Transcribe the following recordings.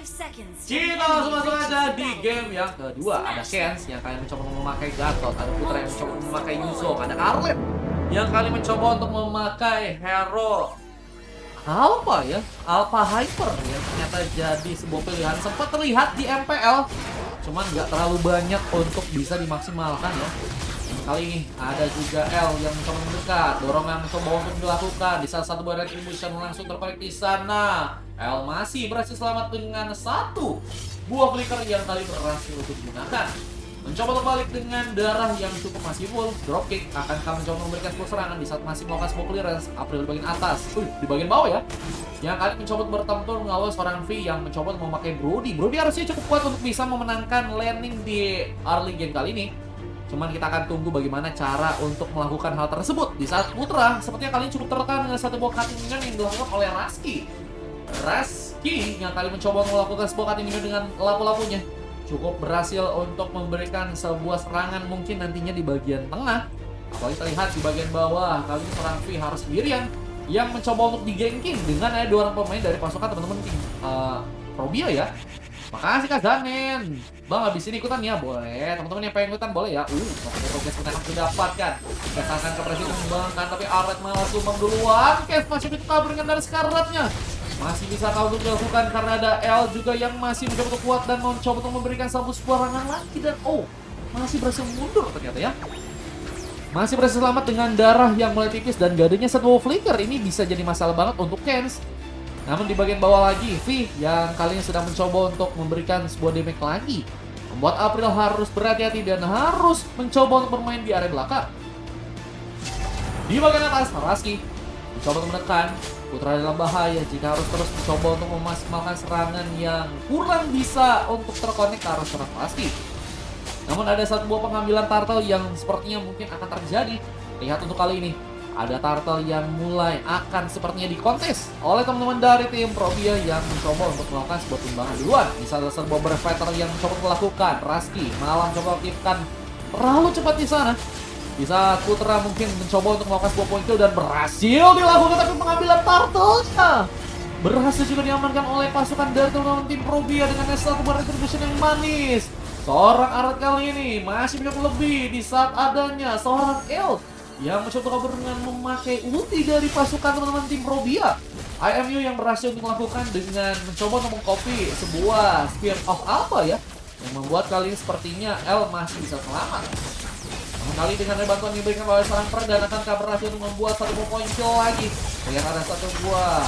Kita langsung masuk aja di game yang kedua. Ada Kens yang kali mencoba memakai Gatot, ada Putra yang mencoba memakai Yuzong, ada Arlet yang kali mencoba untuk memakai hero apa ya? Alpha Hyper yang ternyata jadi sebuah pilihan sempat terlihat di MPL, cuman nggak terlalu banyak untuk bisa dimaksimalkan ya. Kali ini ada juga L yang mencoba mendekat, dorong yang mencoba untuk dilakukan di salah satu buah retribution langsung terparik di sana. L masih berhasil selamat dengan satu buah flicker yang kali berhasil untuk digunakan. Mencoba terbalik dengan darah yang cukup masih full, dropkick akan kami mencoba memberikan sebuah serangan di saat masih melakukan sebuah clearance. April di bagian atas, di bagian bawah ya. Yang kali mencoba bertempur mengawal seorang V yang mencoba memakai Brody. Brody harusnya cukup kuat untuk bisa memenangkan landing di early game kali ini. Cuman kita akan tunggu bagaimana cara untuk melakukan hal tersebut. Di saat Putra, sepertinya kali ini cukup tertekan dengan satu buah cutting minion yang dilakukan oleh Raski. Raski yang kali mencoba melakukan sebuah cutting minion dengan lapu-lapunya. Cukup berhasil untuk memberikan sebuah serangan mungkin nantinya di bagian tengah. Apalagi terlihat di bagian bawah, kali ini seorang V harus sendirian yang mencoba untuk digengking dengan ada dua orang pemain dari pasukan teman-teman tim Probia ya. Makasih Kak Zanen. Bang, habis ini ikutan ya? Boleh. Teman-teman yang pengen ikutan boleh ya. Progres kita akan didapatkan. Kes akan ke presiden mengembangkan, tapi Arlet malah sumbang duluan. Kes masih itu kabur dengan dari sekaratnya. Masih bisa tahu untuk dilakukan karena ada L juga yang masih mencoba untuk kuat dan mencoba untuk memberikan satu serangan lagi. Dan masih berhasil mundur ternyata ya. Masih berhasil selamat dengan darah yang mulai tipis dan gadenya satu flicker. Ini bisa jadi masalah banget untuk Kens. Namun di bagian bawah lagi, V yang kali ini sedang mencoba untuk memberikan sebuah damage lagi. Membuat April harus berhati-hati dan harus mencoba untuk bermain di area belakang. Di bagian atas, Raski mencoba untuk menekan. Putra dalam bahaya jika harus terus mencoba untuk memaksimalkan serangan yang kurang bisa untuk terkonek ke arah serang Raski. Namun ada satu buah pengambilan turtle yang sepertinya mungkin akan terjadi. Lihat untuk kali ini. Ada turtle yang mulai akan sepertinya dikontes oleh teman-teman dari tim Probia yang mencoba untuk melakukan sebuah timbangan duluan. Bisa ada sebuah berfighter yang mencoba melakukan. Raski malah mencoba aktifkan terlalu cepat di sana. Bisa Putra mungkin mencoba untuk melakukan sebuah point kill dan berhasil dilakukan, tapi pengambilan turtle-nya berhasil juga diamankan oleh pasukan dari teman-teman tim Probia dengan satu buah retribution yang manis. Seorang Arlet kali ini masih mencoba lebih di saat adanya seorang L yang mencoba kabur dengan memakai ulti dari pasukan teman-teman tim Probia. IMU yang berhasil untuk melakukan dengan mencoba untuk mengcopy sebuah Spear of Alpha ya, yang membuat kali ini sepertinya L masih bisa selamat. Namun kali dengan bantuan yang diberikan oleh seorang Perdan akankah berhasil untuk membuat satu buah point kill lagi. Lihat ada satu buah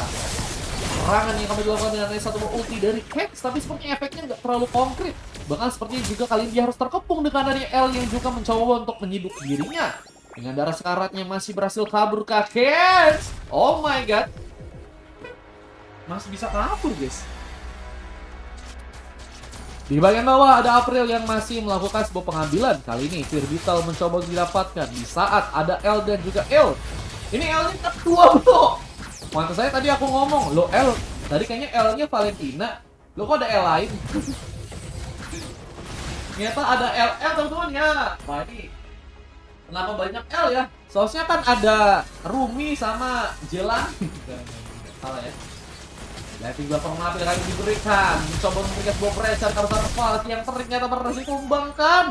serangan yang kami dilakukan dengan satu buah ulti dari Kex, tapi sepertinya efeknya nggak terlalu konkret. Bahkan sepertinya juga kali ini dia harus terkepung dengan adanya L yang juga mencoba untuk menyiduk dirinya. Dengan darah sekaratnya masih berhasil kabur ke Kex. Oh my god. Masih bisa kabur guys. Di bagian bawah ada April yang masih melakukan sebuah pengambilan. Kali ini Fear Beetle mencoba didapatkan di saat ada L dan juga L. Ini L-nya kedua bro. Mantu saya tadi aku ngomong, lo L, tadi kayaknya L-nya Valentina. Lo kok ada L lain? Ternyata ada L teman-teman ya. Wah ini kenapa banyak L ya? Soalnya kan ada Rumi sama Jelan. Salah ya. Lighting belakang pengambil lagi diberikan. Mencoba memberikan sebuah pressure ke arah Falk yang ternyata berhasil tumbangkan.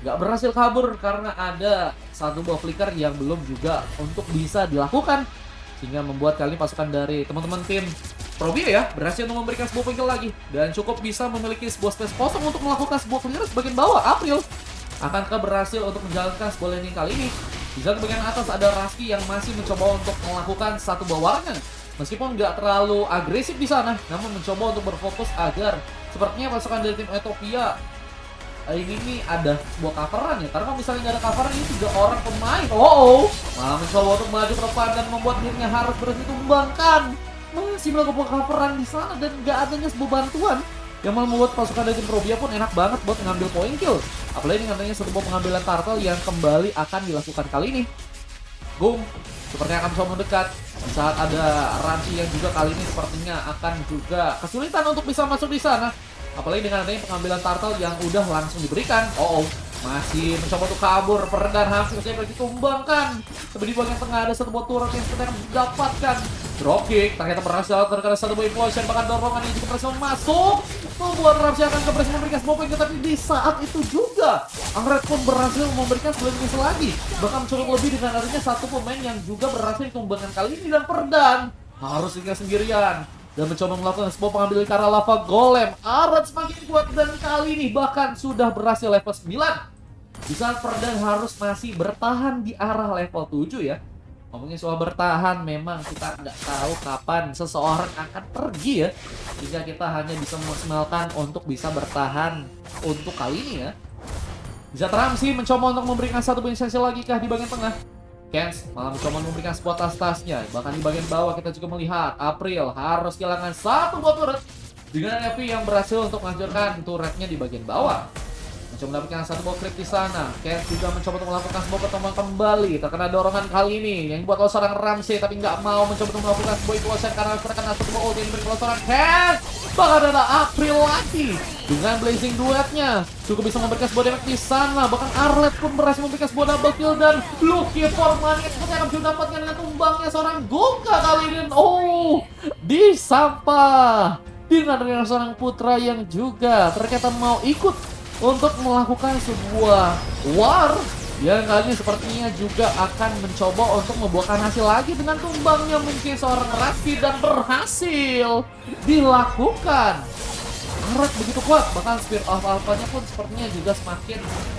Gak berhasil kabur karena ada satu buah flicker yang belum juga untuk bisa dilakukan. Sehingga membuat kali pasukan dari teman-teman tim Probia ya berhasil untuk memberikan sebuah kill lagi. Dan cukup bisa memiliki sebuah space kosong untuk melakukan sebuah clearance bagian bawah. April akankah berhasil untuk menjalankan sebuah landing kali ini? Di saat bagian atas ada Raski yang masih mencoba untuk melakukan satu buah warangan. Meskipun nggak terlalu agresif di sana, namun mencoba untuk berfokus agar sepertinya pasukan dari tim Ethiopia ini nih ada sebuah coveran ya. Karena kalau misalnya nggak ada coveran ini 3 orang pemain. Malah mencoba untuk maju ke depan dan membuat dirinya harus berhenti tumbangkan. Masih melakukan coveran di sana dan nggak adanya sebuah bantuan yang malah membuat pasukan dari tim Probia pun enak banget buat ngambil point kill. Apalagi dengan adanya satu buah pengambilan turtle yang kembali akan dilakukan kali ini. Boom. Sepertinya akan mencoba mendekat di saat ada Ranci yang juga kali ini sepertinya akan juga kesulitan untuk bisa masuk di sana. Apalagi dengan adanya pengambilan turtle yang udah langsung diberikan. Masih mencoba untuk kabur, peredan hampir saja ditumbangkan. Tapi di bagian tengah ada satu buah turret yang seperti akan didapatkan. Dropkick, ternyata berhasil terkena satu buah implosion, bahkan dorongan yang juga berhasil masuk. Membuat Ramsey akan berhasil memberikan sebuah poin, tapi di saat itu juga Angret pun berhasil memberikan sebuah miss lagi. Bahkan cukup lebih dengan adanya satu pemain yang juga berhasil ditumbangkan kali ini, dan peredan harus tinggal sendirian dan mencoba melakukan sebuah pengambilan ke arah lava golem. Aret semakin kuat dan kali ini bahkan sudah berhasil level 9. Di saat peredan harus masih bertahan di arah level 7 ya. Ngomongin soal bertahan, memang kita nggak tahu kapan seseorang akan pergi ya. Jika kita hanya bisa memaksimalkan untuk bisa bertahan untuk kali ini ya. Bisa Ramsey mencoba untuk memberikan satu inisiasi lagi kah di bagian tengah. Kens malah mencoba memberikan sebuah tas-tasnya. Bahkan di bagian bawah kita juga melihat April harus kehilangan satu buah turret dengan Evi yang berhasil untuk menghancurkan turretnya di bagian bawah. Mencoba mendapatkan satu buah creep di sana. Kens juga mencoba untuk melakukan sebuah pertemuan kembali. Terkena dorongan kali ini yang dibuat oleh seorang Ramsey, tapi nggak mau mencoba untuk melakukan sebuah implosion karena terkena satu buah ulti yang diberikan oleh seorang Kens. Bahkan ada April lagi dengan blazing duetnya cukup bisa memberikan sebuah damage di sana. Bahkan Arlet pun berhasil memberikan sebuah double kill, dan Lucky Formania seperti akan bisa mendapatkan dengan tumbangnya seorang Gonka kali ini. Oh, disampah dengan seorang putra yang juga ternyata mau ikut untuk melakukan sebuah war yang kali ini sepertinya juga akan mencoba untuk membuahkan hasil lagi dengan tumbangnya mungkin seorang Raffi, dan berhasil dilakukan. Arret begitu kuat, bahkan Spear of Alpha-nya pun sepertinya juga semakin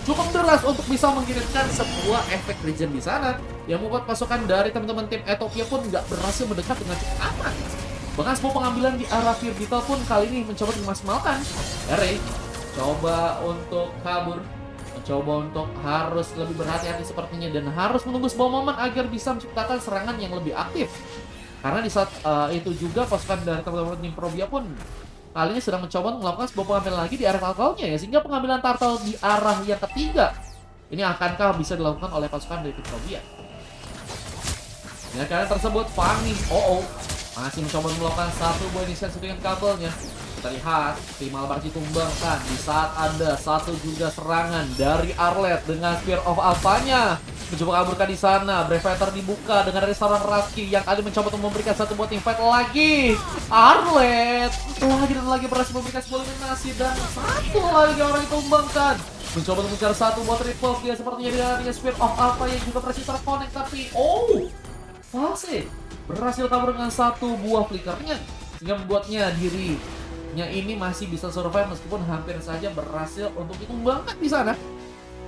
cukup deras untuk bisa mengirimkan sebuah efek regen di sana yang membuat pasukan dari teman-teman tim Ethiopia pun nggak berhasil mendekat dengan cukup aman. Bahkan sebuah pengambilan di arah Fear Beetle pun kali ini mencoba dimaksimalkan. Ere coba untuk kabur, mencoba untuk harus lebih berhati-hati sepertinya, dan harus menunggu sebuah momen agar bisa menciptakan serangan yang lebih aktif. Karena di saat itu juga pasukan dari teman-teman tim Probia pun kali ini sedang mencoba melakukan sebuah pengambilan lagi di arah turtle-nya ya, sehingga pengambilan turtle di arah yang ketiga ini akankah bisa dilakukan oleh pasukan dari tim Probia. Dengan kalian tersebut, Fanny masih mencoba melakukan satu buah inisiasi dengan kabelnya. Kita lihat tim Malabar ditumbangkan di saat ada satu juga serangan dari Arlet dengan Spear of Alpha-nya. Mencoba kaburkan di sana, Brave Fighter dibuka dengan ada seorang Raski yang kali mencoba untuk memberikan satu buah team fight lagi. Arlet lagi dan lagi berhasil memberikan sebuah eliminasi, dan satu lagi orang ditumbangkan. Mencoba untuk mencari satu buah triple kill sepertinya dengan Spear of Alpha yang juga berhasil terconnect, tapi Fase berhasil kabur dengan satu buah flickernya sehingga membuatnya dirinya ini masih bisa survive meskipun hampir saja berhasil untuk ditumbangkan di sana.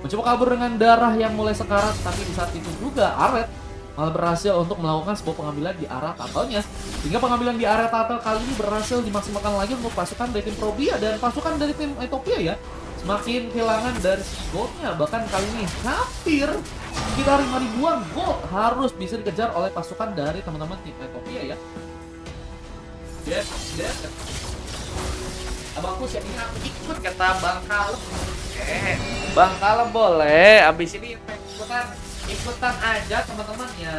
Mencoba kabur dengan darah yang mulai sekarat, tapi di saat itu juga Arlet malah berhasil untuk melakukan sebuah pengambilan di arah turtle-nya. Sehingga pengambilan di area turtle kali ini berhasil dimaksimalkan lagi untuk pasukan dari tim Probia, dan pasukan dari tim Ethiopia ya semakin kehilangan dari goldnya. Bahkan kali ini hampir sekitar 5 ribuan gold harus bisa dikejar oleh pasukan dari teman-teman tim Ethiopia ya. Yes. Abangku siap ini aku ikut kata Bang Kalem. Bang Kalem boleh. Abis ini ikutan aja teman-temannya.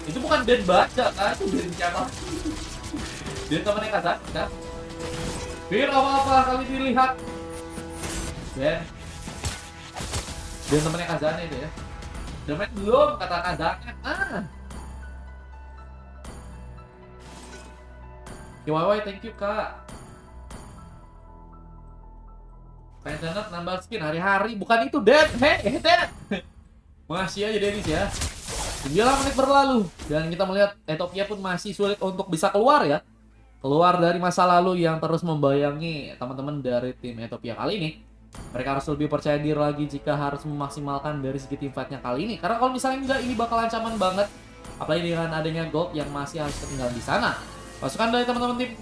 Itu bukan Den baca kan? Itu Den siapa? Den temannya Kazan kan? Bir apa-apa kali dilihat. Den temannya Kazan itu ya. Demet belum kata Kazannya. Kiwawai, thank you kak. Pengen banget nambah skin hari-hari, bukan itu Den. Den. Masih aja Dennis ya. 9 menit berlalu dan kita melihat Ethiopia pun masih sulit untuk bisa keluar ya. Keluar dari masa lalu yang terus membayangi teman-teman dari tim Ethiopia kali ini. Mereka harus lebih percaya diri lagi jika harus memaksimalkan dari segi team fight-nya kali ini. Karena kalau misalnya enggak, ini bakal ancaman banget. Apalagi dengan adanya gold yang masih harus ketinggalan di sana. Pasukan dari teman-teman tim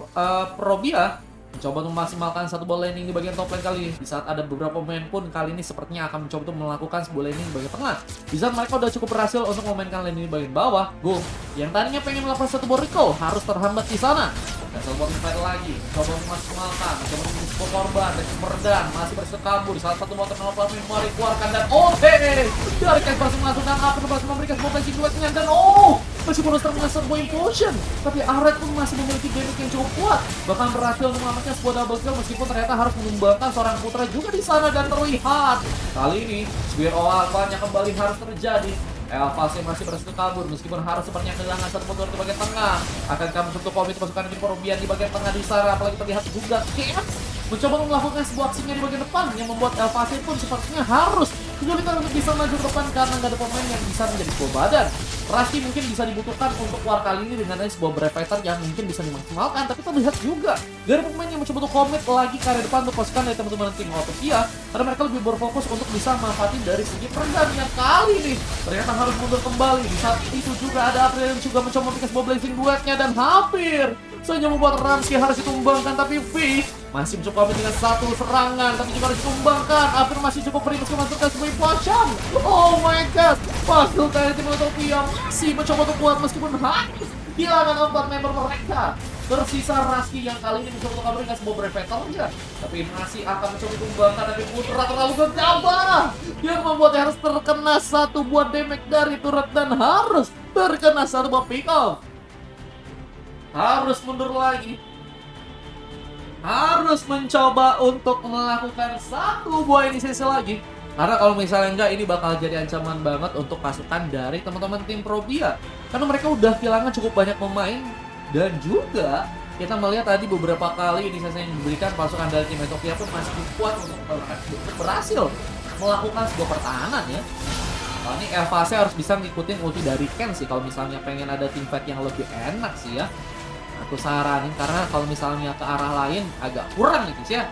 Probia mencoba memaksimalkan satu ball landing di bagian top lane kali ini. Di saat ada beberapa pemain pun kali ini sepertinya akan mencoba untuk melakukan sebuah landing di bagian tengah. Di saat mereka udah cukup berhasil untuk memainkan landing di bagian bawah, Gung yang tadinya pengen melakukan satu ball recall harus terhambat di sana. Dan satu fight lagi, coba memaksimalkan, coba menjadi sebuah korban dan peredam masih berhasil kabur. Salah satu motor nomor memori keluarkan dan dari Kens berhasil masuk dan berhasil memberikan sebuah flashing duetnya, dan Meskipun harus terkena sebuah implosion, tapi Aret pun masih memiliki damage yang cukup kuat. Bahkan berhasil menyelamatkan sebuah double kill meskipun ternyata harus menumbangkan seorang putra juga di sana dan terlihat. Kali ini, Spear of Alpha-nya kembali harus terjadi. Elfase masih berhasil kabur meskipun harus sepertinya kehilangan satu motor di bagian tengah. Akankah mencoba komit pasukan tim Perubian di bagian tengah di sana, apalagi terlihat juga Chaos mencoba melakukan sebuah aksinya di bagian depan yang membuat Elfase pun sepertinya harus kesulitan untuk bisa maju ke depan karena nggak ada pemain yang bisa menjadi sebuah badan. Rasti mungkin bisa dibutuhkan untuk war kali ini dengan sebuah Brave Fighter yang mungkin bisa dimaksimalkan, tapi terlihat juga dari pemain yang mencoba untuk komit lagi ke area depan untuk pasukan dari teman-teman tim Autopia karena mereka lebih berfokus untuk bisa manfaatin dari segi perendahan yang kali ini ternyata harus mundur kembali. Di saat itu juga ada April yang juga mencoba membikin sebuah blazing duetnya dan hampir saja membuat Ramsey harus ditumbangkan, tapi V masih mencoba dengan satu serangan tapi juga harus ditumbangkan. April masih cukup beri meski masukkan sebagai pocong. Oh my god, pasukan dari tim Autopia masih mencoba untuk kuat meskipun harus kehilangan 4 member mereka. Tersisa Raski yang kali ini mencoba untuk kabur dengan sebuah Brave Fighter-nya, tapi masih akan mencoba ditumbangkan, tapi Putra terlalu gegabah yang membuatnya harus terkena satu buah damage dari turret dan harus terkena satu buah pick off. Harus mundur lagi, harus mencoba untuk melakukan satu buah inisiasi lagi. Karena kalau misalnya enggak, ini bakal jadi ancaman banget untuk pasukan dari teman-teman tim Probia. Karena mereka udah kehilangan cukup banyak pemain. Dan juga kita melihat tadi beberapa kali inisiasi yang diberikan pasukan dari tim Ethiopia pun masih kuat untuk berhasil melakukan sebuah pertahanan ya. Nah, ini Elfase harus bisa ngikutin ulti dari Ken sih kalau misalnya pengen ada team fight yang lebih enak sih ya. Aku saranin karena kalau misalnya ke arah lain agak kurang nih guys ya.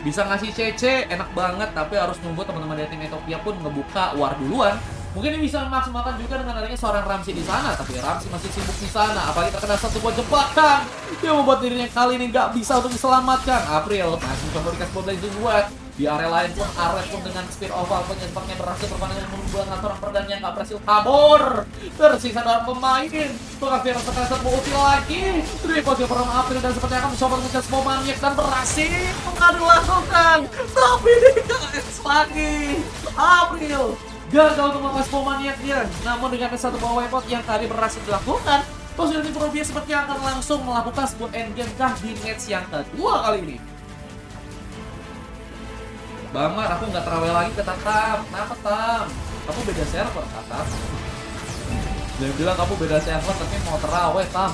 Bisa ngasih CC enak banget, tapi harus nunggu teman-teman dari tim Ethiopia pun ngebuka war duluan. Mungkin ini bisa memaksimalkan juga dengan adanya seorang Ramsey di sana, tapi Ramsey masih sibuk di sana. Apalagi terkena satu buah jebakan yang membuat dirinya kali ini nggak bisa untuk diselamatkan. April masih mencoba dikasih sebuah blazing duet. Di area lain pun Aret pun dengan Spear of Alpha-nya sepertinya berhasil berpandangan membuat seorang perdan yang nggak berhasil kabur. Tersisa dalam pemain. Tukang Virus terkena sebuah ulti lagi. Dari posisi perang April dan sepertinya akan mencoba mengejar sebuah maniak dan berhasil nggak dilakukan. Tapi di KS lagi. April gagal untuk melepas sebuah maniaknya. Namun dengan satu buah wipeout yang tadi berhasil dilakukan, posisi tim Probia sepertinya akan langsung melakukan sebuah endgame kah di match yang kedua kali ini. Bamar, aku nggak terawih lagi ke Tatam. Kenapa Tam? Kamu beda server Tatam. Dia bilang kamu beda server tapi mau terawih Tam.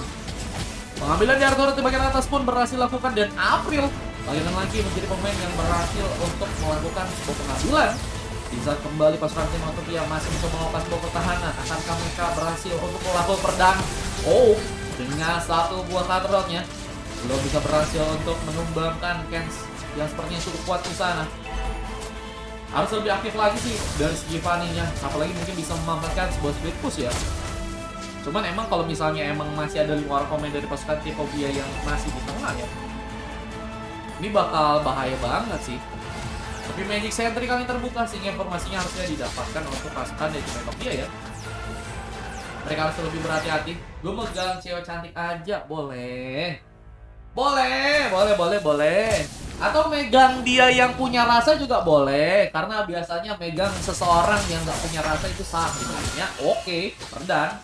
Pengambilan di turret di bagian atas pun berhasil dilakukan dan April lagi menjadi pemain yang berhasil untuk melakukan sebuah pengambilan. Di saat kembali pasukan tim Autopia masih bisa melakukan sebuah pertahanan, akankah mereka berhasil untuk melakukan pedang? Oh, dengan satu buah cutthroat-nya belum bisa berhasil untuk menumbangkan Kens yang sepertinya cukup kuat di sana. Harus lebih aktif lagi sih dari segi Fanny-nya, apalagi mungkin bisa memanfaatkan sebuah split push ya. Cuman emang kalau misalnya emang masih ada luar komen dari pasukan tim Autopia yang masih di tengah ya, ini bakal bahaya banget sih. Tapi Magic Sentry kali terbuka sehingga informasinya harusnya didapatkan untuk pasukan dari tim Autopia ya. Mereka harus lebih berhati-hati. Gue megang cewek cantik aja, boleh. Boleh. Atau megang dia yang punya rasa juga boleh. Karena biasanya megang seseorang yang nggak punya rasa itu sakit. Ya, oke, Perdan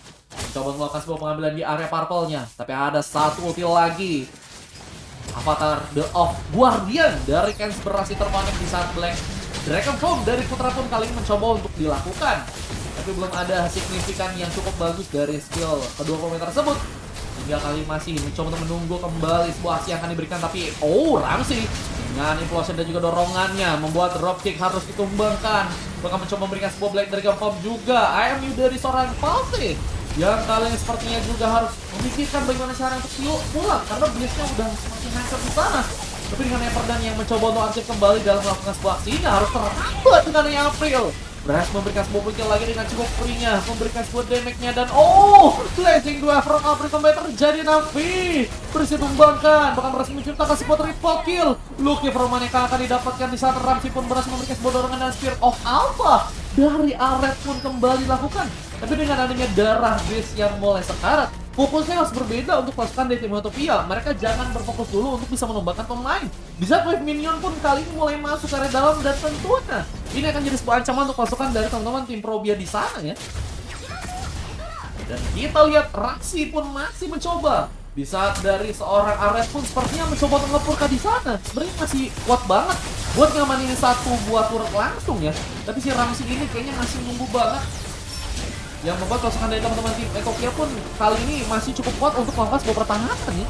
coba melakukan sebuah pengambilan di area purple-nya. Tapi ada satu ulti lagi. Avatar The Off Guardian dari Kens berhasil terkonek di saat Black Dragon Form dari Putra pun kali ini mencoba untuk dilakukan. Tapi belum ada signifikan yang cukup bagus dari skill kedua pemain tersebut. Hingga kali masih mencoba untuk menunggu kembali sebuah aksi yang akan diberikan. Tapi Ramsey dengan implosion dan juga dorongannya membuat dropkick harus ditumbangkan. Bahkan mencoba memberikan sebuah Black Dragon Form juga. IMU dari seorang Palsy yang kalian sepertinya juga harus memikirkan bagaimana cara untuk pulang karena blitz-nya udah semakin hancur di sana. Tapi dengan Everdan yang mencoba untuk aktif kembali dalam melakukan sebuah aksinya harus terhambat dengan April. Berhasil memberikan sebuah kill lagi dengan cukup free-nya, memberikan sebuah damage-nya dan blazing dua from April kembali terjadi. Navi berhasil tumbangkan, bahkan berhasil menciptakan sebuah triple kill. Lucky from Maneka akan didapatkan di saat Ramsey pun berhasil memberikan sebuah dorongan dan Spear of Alpha dari Aret pun kembali dilakukan. Tapi dengan adanya darah base yang mulai sekarat, fokusnya harus berbeda untuk pasukan dari tim Autopia. Mereka jangan berfokus dulu untuk bisa menumbangkan pemain. Di saat wave minion pun kali ini mulai masuk ke area dalam dan tentunya ini akan jadi sebuah ancaman untuk pasukan dari teman-teman tim Probia di sana ya. Dan kita lihat Raksi pun masih mencoba. Di saat dari seorang Aret pun sepertinya mencoba untuk ngepurka di sana. Sebenarnya masih kuat banget buat ngamanin satu buah turret langsung ya. Tapi si Ramsey ini kayaknya masih nunggu banget. Yang membuat pasukan dari teman-teman tim Ethiopia pun kali ini masih cukup kuat untuk melakukan sebuah pertahanan ya.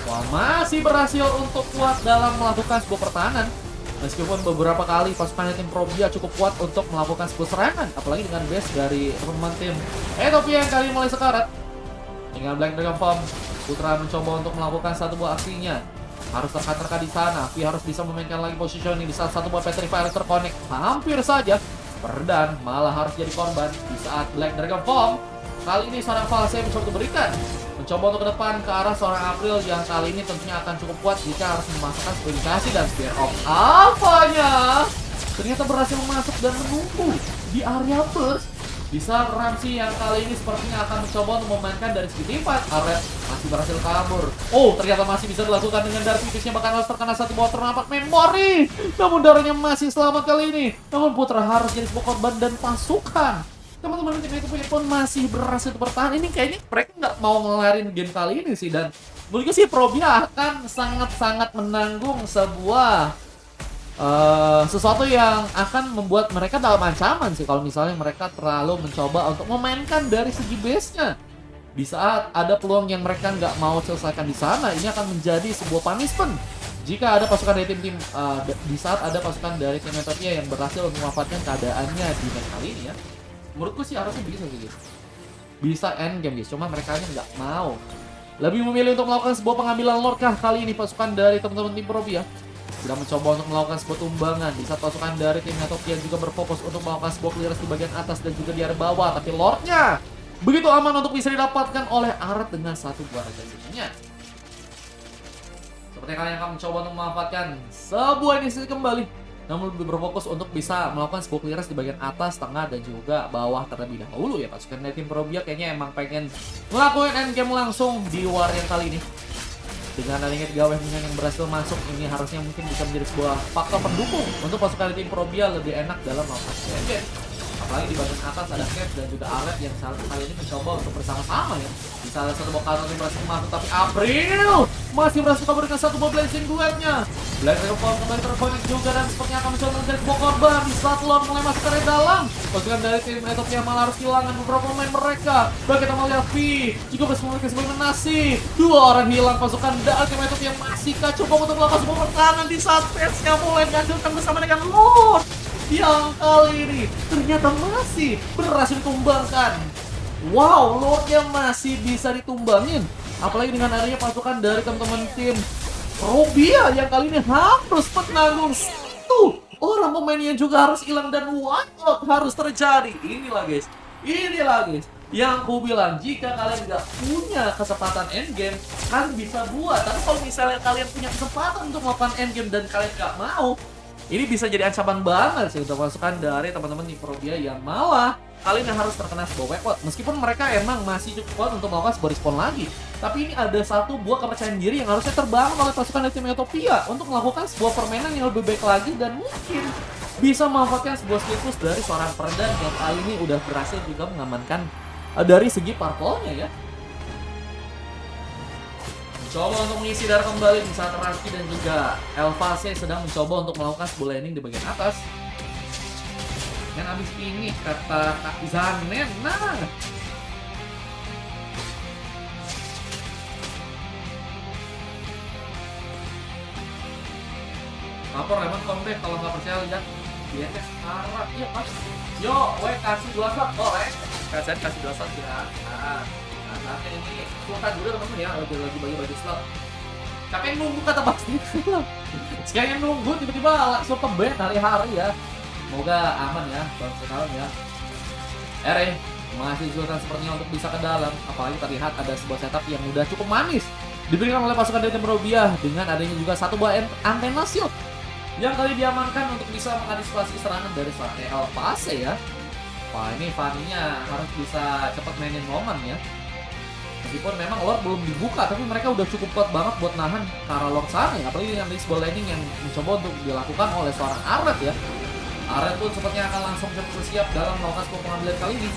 Wah, masih berhasil untuk kuat dalam melakukan sebuah pertahanan. Meskipun beberapa kali pasukan tim Probia cukup kuat untuk melakukan sebuah serangan. Apalagi dengan base dari teman-teman tim Ethiopia yang kali ini mulai sekarat. Dengan Black Dragon Form, Putra mencoba untuk melakukan satu buah aksinya. Harus terka-terka di sana. Vi harus bisa memainkan lagi positioning di saat satu buah Petrifier terkonek. Hampir saja Perdan malah harus jadi korban di saat Black Dragon Form. Kali ini seorang False mencoba diberikan. Mencoba untuk ke depan ke arah seorang April yang kali ini tentunya akan cukup kuat jika harus memasukkan spesifikasi dan Spear of Alpha-nya. Ternyata berhasil masuk dan menunggu di area first. Bisa Ramsey yang kali ini sepertinya akan mencoba untuk memainkan dari segi tempat. Aret masih berhasil kabur. Oh, ternyata masih bisa dilakukan dengan darah tipisnya, bahkan harus terkena satu buah ternampak memori. Namun darahnya masih selamat kali ini. Namun Putra harus jadi sebuah korban dan pasukan teman-teman tim itu pun masih berhasil bertahan. Ini kayaknya mereka nggak mau ngelarin game kali ini sih. Dan menurutku sih Probia akan sangat-sangat menanggung sebuah sesuatu yang akan membuat mereka dalam ancaman sih kalau misalnya mereka terlalu mencoba untuk memainkan dari segi base-nya. Di saat ada peluang yang mereka nggak mau selesaikan di sana, ini akan menjadi sebuah punishment. Jika ada pasukan dari tim-tim di saat ada pasukan dari tim Ethiopia yang berhasil memanfaatkan keadaannya di match kali ini ya, menurutku sih harusnya bisa sih guys. Bisa end game guys, cuma mereka nggak mau. Lebih memilih untuk melakukan sebuah pengambilan Lord kah kali ini pasukan dari teman-teman tim Probia. Sudah mencoba untuk melakukan sebuah tumbangan di saat pasukan dari tim Ethiopia juga berfokus untuk melakukan sebuah clearance di bagian atas dan juga di area bawah. Tapi Lordnya begitu aman untuk bisa didapatkan oleh Aret dengan satu buah raja sisanya. Seperti kalian akan mencoba untuk memanfaatkan sebuah inisiatif kembali, namun lebih berfokus untuk bisa melakukan sebuah clearance di bagian atas, tengah, dan juga bawah terlebih dahulu ya. Pasukan dari tim Probia kayaknya emang pengen ngelakuin endgame langsung di war yang kali ini. Dengan adanya Gaweh yang berhasil masuk, ini harusnya mungkin bisa menjadi sebuah faktor pendukung untuk pasukan tim Probia lebih enak dalam melakukan endgame. Apalagi di bagian atas ada Kev dan juga Aret yang kali ini mencoba untuk bersama-sama ya. Di salah satu bokal yang berhasil masuk, tapi April masih berhasil memberikan satu buah blazing duetnya. Black Dragon Form kembali terkonek juga dan sepertinya akan mencoba menjadi sebuah korban di saat Lord mulai masuk ke area dalam. Pasukan dari tim Ethiopia malah harus kehilangan beberapa pemain mereka. Bagi kita melihat V juga berhasil memberikan sebuah nasi. Dua orang hilang pasukan dari tim Ethiopia masih coba untuk melakukan sebuah pertahanan di saat Petsnya mulai dihancurkan bersama dengan Lord yang kali ini ternyata masih berhasil ditumbangkan. Wow, Lordnya masih bisa ditumbangin. Apalagi dengan adanya pasukan dari teman-teman tim Probia yang kali ini harus menanggung satu orang pemain yang juga harus hilang dan wipeout harus terjadi. Inilah guys, yang aku bilang, jika kalian nggak punya kesempatan endgame, kalian bisa buat. Tapi kalau misalnya kalian punya kesempatan untuk melakukan endgame dan kalian nggak mau, ini bisa jadi ancaman banget sih untuk pasukan dari teman-teman di Probia yang malah kalian yang harus terkena sebuah wipeout. Meskipun mereka emang masih cukup kuat untuk melakukan sebuah respawn lagi, tapi ini ada satu buah kepercayaan diri yang harusnya terbangun oleh pasukan dari tim Ethiopia untuk melakukan sebuah permainan yang lebih baik lagi dan mungkin bisa memanfaatkan sebuah skill push dari seorang Perdan yang kali ini udah berhasil juga mengamankan dari segi purple-nya ya. Coba untuk mengisi darah kembali di saat Raski dan juga Elvase sedang mencoba untuk melakukan sebuah landing di bagian atas. Dan abis ini kata Kak Zanen, nah lapor Lemon comeback kalau nggak percaya lihat BNS arah iya pas. Yo, kasih 2 shot, boleh. Kasih 2 shot ya. Nah, ini sultan juga teman-teman ya, lagi bagi slot. Capek nunggu kata pasti. Sekalian nunggu tiba-tiba langsung ke band hari-hari ya. Semoga aman ya, bang sekalian ya. Masih sultan sepertinya untuk bisa ke dalam. Apalagi terlihat ada sebuah setup yang udah cukup manis diberikan oleh pasukan dari tim Probia dengan adanya juga satu buah antena shield yang kali diamankan untuk bisa mengantisipasi serangan dari Elvase ya. Wah, ini Fanny-nya harus bisa cepat mainin momen ya. Meskipun memang Lord belum dibuka, tapi mereka udah cukup kuat banget buat nahan ke arah Lord sana ya. Apalagi dengan baseball landing yang mencoba untuk dilakukan oleh seorang Aret ya. Aret pun sepertinya akan langsung bersiap dalam melakukan sebuah pengambilan kali ini.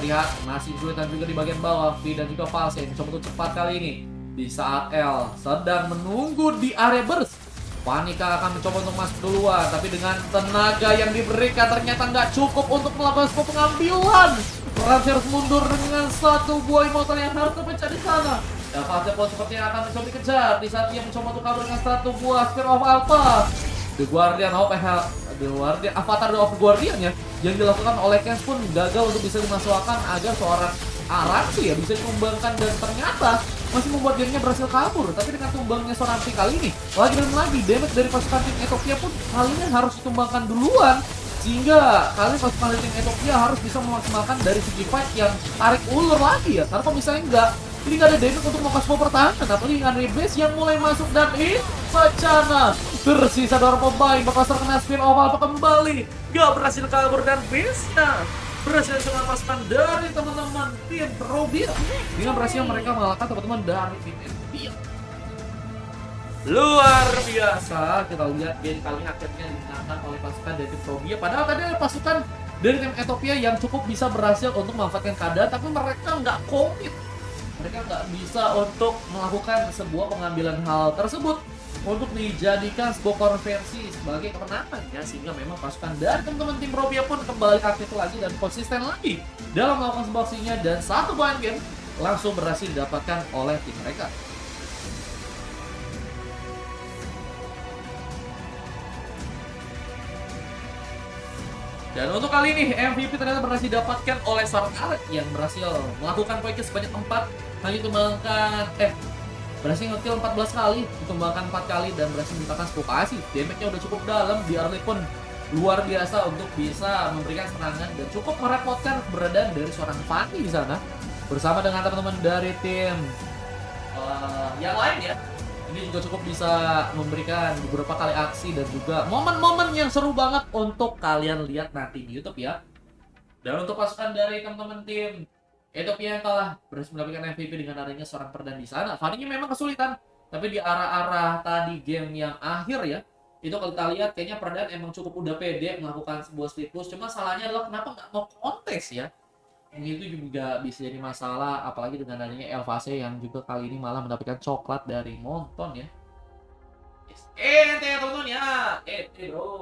Lihat, masih kesulitan juga di bagian bawah. V dan juga False yang mencoba untuk cepat kali ini. Di saat L sedang menunggu di area burst. Panika akan mencoba untuk masuk duluan, tapi dengan tenaga yang diberikan ternyata nggak cukup untuk melakukan sebuah pengambilan. Ramsey harus mundur dengan satu buah immortal yang harus terpecah di sana. Dan False pun sepertinya akan mencoba dikejar di saat dia mencoba untuk kabur dengan satu buah Spear of Alpha. The Guardian of Hell, The Guardian, Avatar of Guardian ya, yang dilakukan oleh Kens pun gagal untuk bisa dimasukkan agar seorang Ramsey ya bisa dikembangkan, dan ternyata masih membuat gamenya berhasil kabur. Tapi dengan tumbangnya seorang Ramsey kali ini, lagi dan lagi damage dari pasukan tim Ethiopia pun kali ini harus ditumbangkan duluan, sehingga kali pasukan tim Ethiopia harus bisa memaksimalkan dari segi fight yang tarik ulur lagi ya. Karena kalau misalnya enggak, ini nggak ada damage untuk melakukan sebuah pertahanan, apalagi dengan rebase yang mulai masuk. Dan ini Pacana tersisa 2 orang pemain bakal terkena Spear of Alpha kembali, nggak berhasil kabur, dan base-nya berhasil melepaskan dari teman-teman tim Robia. Dengan berhasil mereka mengalahkan teman-teman dari tim Ethiopia. Luar biasa, kita lihat game kali ini akhirnya dimenangkan oleh pasukan dari tim Robia. Padahal tadi ada pasukan dari tim Ethiopia yang cukup bisa berhasil untuk memanfaatkan keadaan, tapi mereka nggak komit. Mereka nggak bisa untuk melakukan sebuah pengambilan hal tersebut untuk dijadikan sebuah konversi sebagai kemenangan ya, sehingga memang pasukan dari teman-teman tim Robia pun kembali aktif lagi dan konsisten lagi dalam melakukan sebuah aksinya, dan satu poin game langsung berhasil didapatkan oleh tim mereka. Dan untuk kali ini MVP ternyata berhasil didapatkan oleh seorang Alec yang berhasil melakukan poin sebanyak 4, hanya ditumbangkan berhasil ngekill 14 kali, ditumbangkan 4 kali, dan berhasil menciptakan 10 kasih. Damage-nya udah cukup dalam, di early pun luar biasa untuk bisa memberikan serangan, dan cukup merepotkan keberadaan dari seorang Fanny di sana bersama dengan teman-teman dari tim yang lain ya. Ini juga cukup bisa memberikan beberapa kali aksi dan juga momen-momen yang seru banget untuk kalian lihat nanti di YouTube ya. Dan untuk pasukan dari teman-teman tim Ethiopia yang kalah berhasil mendapatkan MVP dengan adanya seorang perdan di sana. Fanny memang kesulitan, tapi di arah-arah tadi game yang akhir ya, itu kalau kita lihat kayaknya perdan emang cukup udah pede melakukan sebuah split push. Cuma salahnya adalah kenapa nggak mau kontes ya. Itu juga bisa jadi masalah, apalagi dengan adanya Elvase yang juga kali ini malah mendapatkan coklat dari Monton ya. Ente teman-teman ya, bro.